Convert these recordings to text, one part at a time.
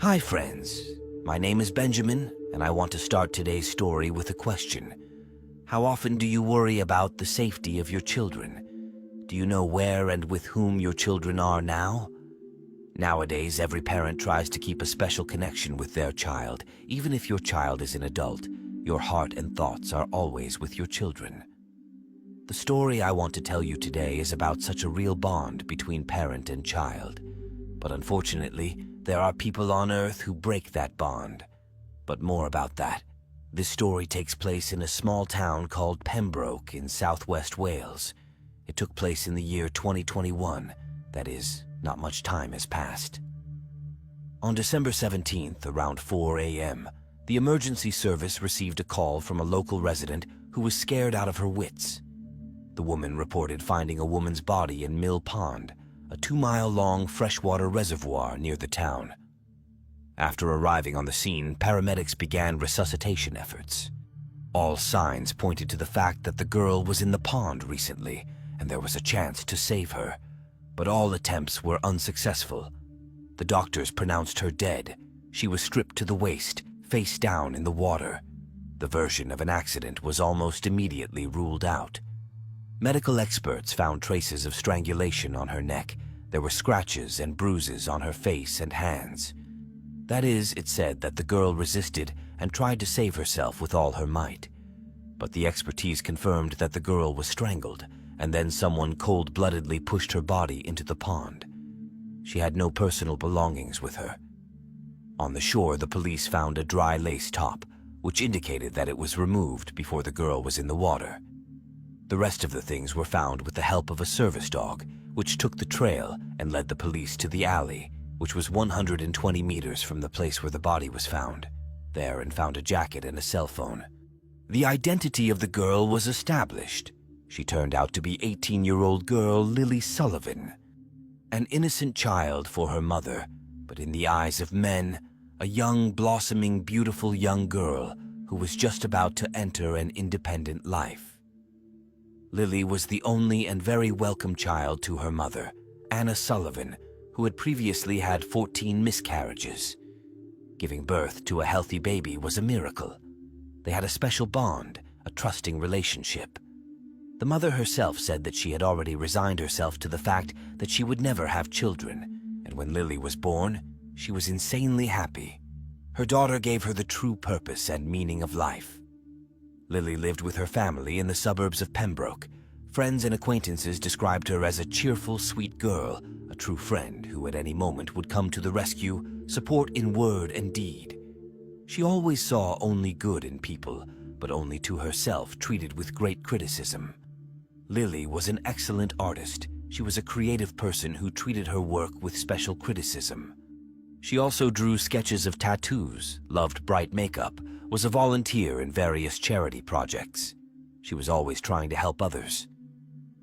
Hi friends, my name is Benjamin, and I want to start today's story with a question. How often do you worry about the safety of your children? Do you know where and with whom your children are now? Nowadays, every parent tries to keep a special connection with their child. Even if your child is an adult, your heart and thoughts are always with your children. The story I want to tell you today is about such a real bond between parent and child. But unfortunately, there are people on Earth who break that bond. But more about that. This story takes place in a small town called Pembroke in southwest Wales. It took place in the year 2021. That is, not much time has passed. On December 17th, around 4 a.m., the emergency service received a call from a local resident who was scared out of her wits. The woman reported finding a woman's body in Mill Pond, a 2-mile-long freshwater reservoir near the town. After arriving on the scene, paramedics began resuscitation efforts. All signs pointed to the fact that the girl was in the pond recently, and there was a chance to save her. But all attempts were unsuccessful. The doctors pronounced her dead. She was stripped to the waist, face down in the water. The version of an accident was almost immediately ruled out. Medical experts found traces of strangulation on her neck. There were scratches and bruises on her face and hands. That is, it said that the girl resisted and tried to save herself with all her might. But the expertise confirmed that the girl was strangled, and then someone cold-bloodedly pushed her body into the pond. She had no personal belongings with her. On the shore, the police found a dry lace top, which indicated that it was removed before the girl was in the water. The rest of the things were found with the help of a service dog, which took the trail and led the police to the alley, which was 120 meters from the place where the body was found. There, and found a jacket and a cell phone. The identity of the girl was established. She turned out to be 18-year-old girl Lily Sullivan. An innocent child for her mother, but in the eyes of men, a young, blossoming, beautiful young girl who was just about to enter an independent life. Lily was the only and very welcome child to her mother, Anna Sullivan, who had previously had 14 miscarriages. Giving birth to a healthy baby was a miracle. They had a special bond, a trusting relationship. The mother herself said that she had already resigned herself to the fact that she would never have children, and when Lily was born, she was insanely happy. Her daughter gave her the true purpose and meaning of life. Lily lived with her family in the suburbs of Pembroke. Friends and acquaintances described her as a cheerful, sweet girl, a true friend who at any moment would come to the rescue, support in word and deed. She always saw only good in people, but only to herself treated with great criticism. Lily was an excellent artist. She was a creative person who treated her work with special criticism. She also drew sketches of tattoos, loved bright makeup, was a volunteer in various charity projects. She was always trying to help others.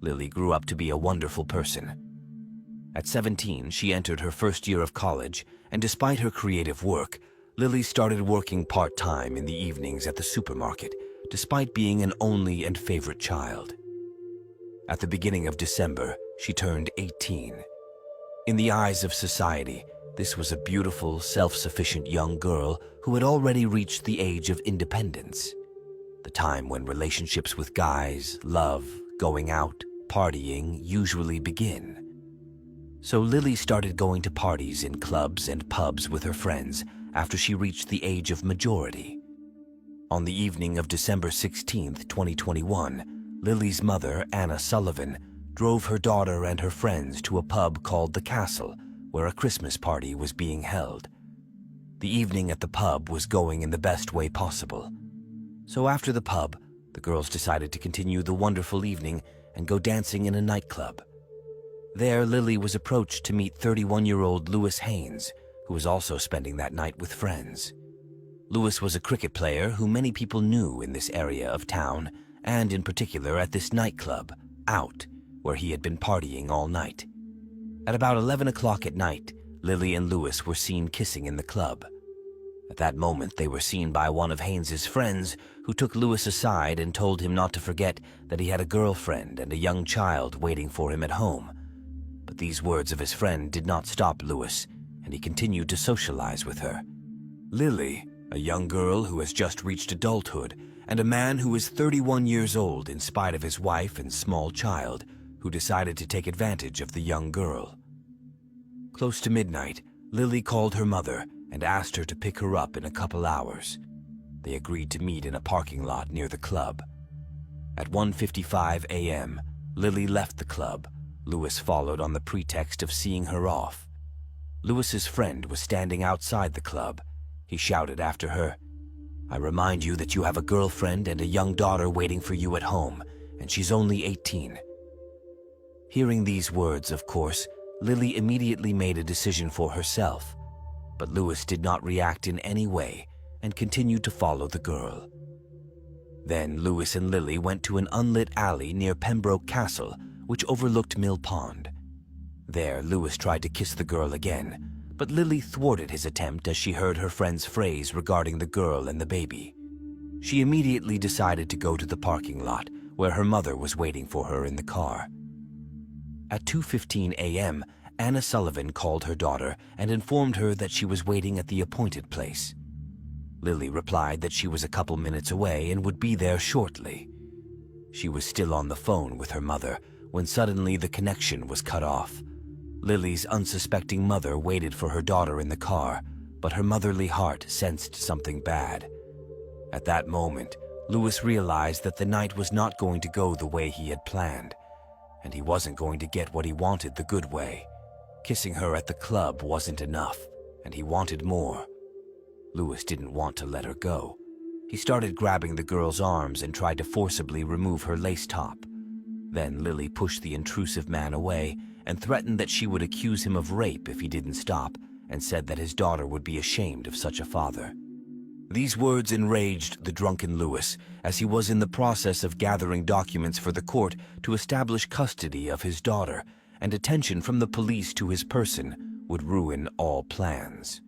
Lily grew up to be a wonderful person. At 17, she entered her first year of college, and despite her creative work, Lily started working part-time in the evenings at the supermarket, despite being an only and favorite child. At the beginning of December, she turned 18. In the eyes of society, this was a beautiful, self-sufficient young girl who had already reached the age of independence, the time when relationships with guys, love, going out, partying usually begin. So Lily started going to parties in clubs and pubs with her friends after she reached the age of majority. On the evening of December 16, 2021, Lily's mother, Anna Sullivan, drove her daughter and her friends to a pub called The Castle, where a Christmas party was being held. The evening at the pub was going in the best way possible. So after the pub, the girls decided to continue the wonderful evening and go dancing in a nightclub. There, Lily was approached to meet 31-year-old Lewis Haynes, who was also spending that night with friends. Lewis was a cricket player who many people knew in this area of town, and in particular at this nightclub, Out, where he had been partying all night. At about 11 o'clock at night, Lily and Lewis were seen kissing in the club. At that moment, they were seen by one of Haynes's friends, who took Lewis aside and told him not to forget that he had a girlfriend and a young child waiting for him at home. But these words of his friend did not stop Lewis, and he continued to socialize with her. Lily, a young girl who has just reached adulthood, and a man who is 31 years old in spite of his wife and small child, who decided to take advantage of the young girl. Close to midnight, Lily called her mother and asked her to pick her up in a couple hours. They agreed to meet in a parking lot near the club. At 1:55 a.m., Lily left the club. Lewis followed on the pretext of seeing her off. Lewis's friend was standing outside the club. He shouted after her, "I remind you that you have a girlfriend and a young daughter waiting for you at home, and she's only 18. Hearing these words, of course, Lily immediately made a decision for herself, but Lewis did not react in any way and continued to follow the girl. Then Lewis and Lily went to an unlit alley near Pembroke Castle, which overlooked Mill Pond. There, Lewis tried to kiss the girl again, but Lily thwarted his attempt as she heard her friend's phrase regarding the girl and the baby. She immediately decided to go to the parking lot, where her mother was waiting for her in the car. At 2:15 a.m., Anna Sullivan called her daughter and informed her that she was waiting at the appointed place. Lily replied that she was a couple minutes away and would be there shortly. She was still on the phone with her mother when suddenly the connection was cut off. Lily's unsuspecting mother waited for her daughter in the car, but her motherly heart sensed something bad. At that moment, Lewis realized that the night was not going to go the way he had planned, and he wasn't going to get what he wanted the good way. Kissing her at the club wasn't enough, and he wanted more. Lewis didn't want to let her go. He started grabbing the girl's arms and tried to forcibly remove her lace top. Then Lily pushed the intrusive man away and threatened that she would accuse him of rape if he didn't stop, and said that his daughter would be ashamed of such a father. These words enraged the drunken Lewis, as he was in the process of gathering documents for the court to establish custody of his daughter, and attention from the police to his person would ruin all plans.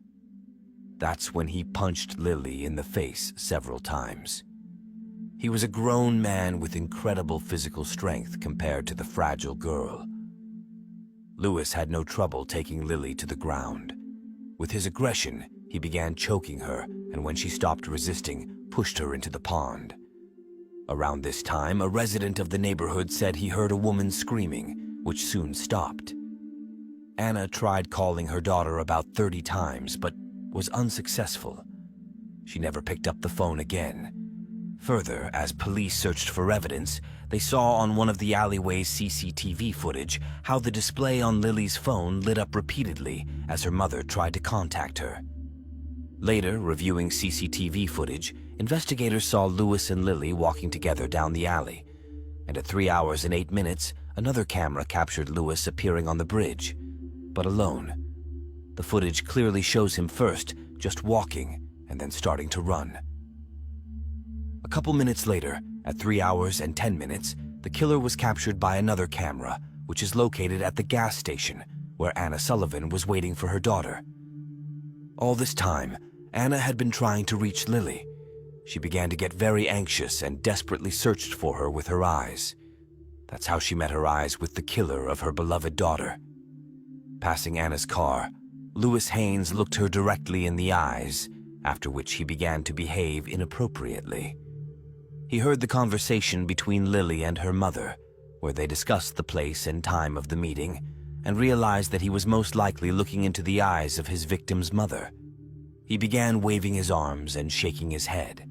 That's when he punched Lily in the face several times. He was a grown man with incredible physical strength compared to the fragile girl. Lewis had no trouble taking Lily to the ground. With his aggression, he began choking her, and when she stopped resisting, pushed her into the pond. Around this time, a resident of the neighborhood said he heard a woman screaming, which soon stopped. Anna tried calling her daughter about 30 times, but was unsuccessful. She never picked up the phone again. Further, as police searched for evidence, they saw on one of the alleyway's CCTV footage how the display on Lily's phone lit up repeatedly as her mother tried to contact her. Later, reviewing CCTV footage, investigators saw Lewis and Lily walking together down the alley, and at 3 hours and 8 minutes, another camera captured Lewis appearing on the bridge, but alone. The footage clearly shows him first just walking and then starting to run. A couple minutes later, at 3 hours and 10 minutes, the killer was captured by another camera, which is located at the gas station, where Anna Sullivan was waiting for her daughter. All this time, Anna had been trying to reach Lily. She began to get very anxious and desperately searched for her with her eyes. That's how she met her eyes with the killer of her beloved daughter. Passing Anna's car, Lewis Haynes looked her directly in the eyes, after which he began to behave inappropriately. He heard the conversation between Lily and her mother, where they discussed the place and time of the meeting, and realized that he was most likely looking into the eyes of his victim's mother. He began waving his arms and shaking his head.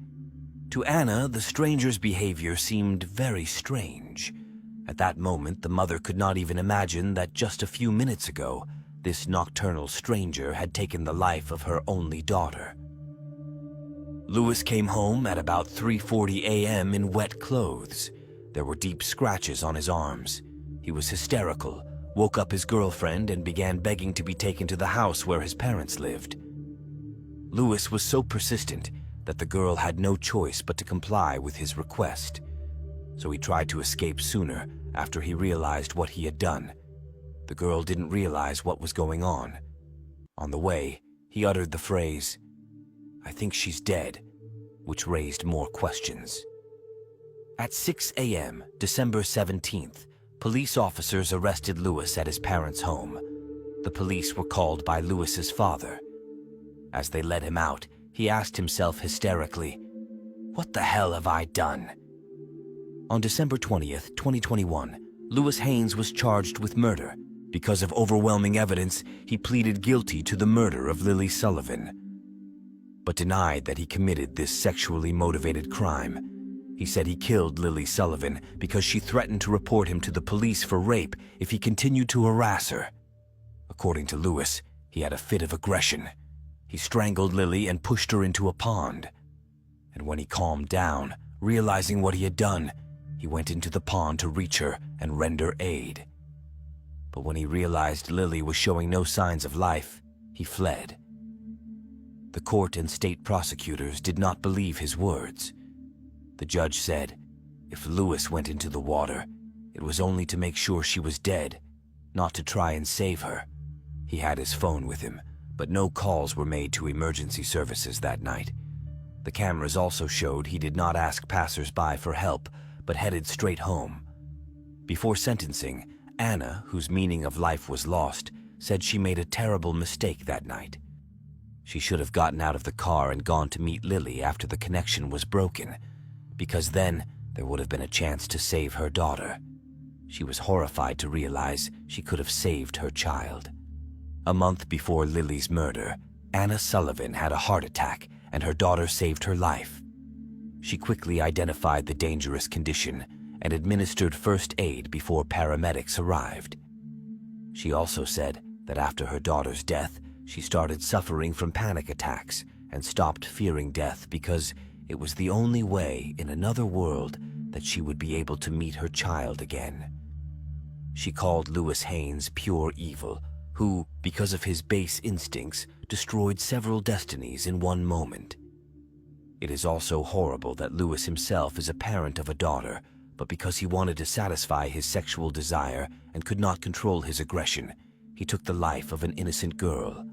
To Anna, the stranger's behavior seemed very strange. At that moment, the mother could not even imagine that just a few minutes ago, this nocturnal stranger had taken the life of her only daughter. Lewis came home at about 3:40 a.m. in wet clothes. There were deep scratches on his arms. He was hysterical, woke up his girlfriend, and began begging to be taken to the house where his parents lived. Lewis was so persistent that the girl had no choice but to comply with his request. So he tried to escape sooner after he realized what he had done. The girl didn't realize what was going on. On the way, he uttered the phrase, I think she's dead," which raised more questions. At 6 a.m., December 17th, police officers arrested Lewis at his parents' home. The police were called by Lewis's father. As they let him out, he asked himself hysterically, "What the hell have I done?" On December 20th, 2021, Lewis Haynes was charged with murder. Because of overwhelming evidence, he pleaded guilty to the murder of Lily Sullivan, but denied that he committed this sexually motivated crime. He said he killed Lily Sullivan because she threatened to report him to the police for rape if he continued to harass her. According to Lewis, he had a fit of aggression. He strangled Lily and pushed her into a pond. And when he calmed down, realizing what he had done, he went into the pond to reach her and render aid. But when he realized Lily was showing no signs of life, he fled. The court and state prosecutors did not believe his words. The judge said, if Lewis went into the water, it was only to make sure she was dead, not to try and save her. He had his phone with him, but no calls were made to emergency services that night. The cameras also showed he did not ask passers-by for help, but headed straight home. Before sentencing, Anna, whose meaning of life was lost, said she made a terrible mistake that night. She should have gotten out of the car and gone to meet Lily after the connection was broken, because then there would have been a chance to save her daughter. She was horrified to realize she could have saved her child. A month before Lily's murder, Anna Sullivan had a heart attack and her daughter saved her life. She quickly identified the dangerous condition and administered first aid before paramedics arrived. She also said that after her daughter's death, she started suffering from panic attacks and stopped fearing death because it was the only way in another world that she would be able to meet her child again. She called Lewis Haynes pure evil, who, because of his base instincts, destroyed several destinies in one moment. It is also horrible that Lewis himself is a parent of a daughter, but because he wanted to satisfy his sexual desire and could not control his aggression, he took the life of an innocent girl.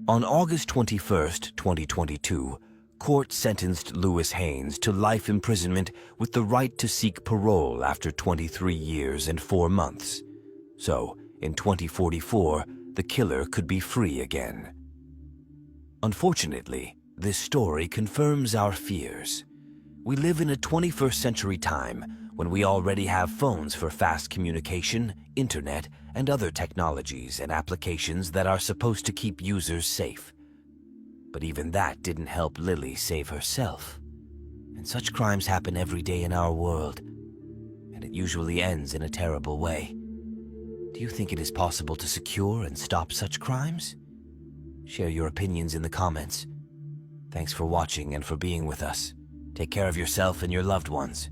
On August 21st, 2022, court sentenced Lewis Haynes to life imprisonment with the right to seek parole after 23 years and 4 months. So, in 2044, the killer could be free again. Unfortunately, this story confirms our fears. We live in a 21st century time when we already have phones for fast communication, internet, and other technologies and applications that are supposed to keep users safe. But even that didn't help Lily save herself. And such crimes happen every day in our world, and it usually ends in a terrible way. Do you think it is possible to secure and stop such crimes? Share your opinions in the comments. Thanks for watching and for being with us. Take care of yourself and your loved ones.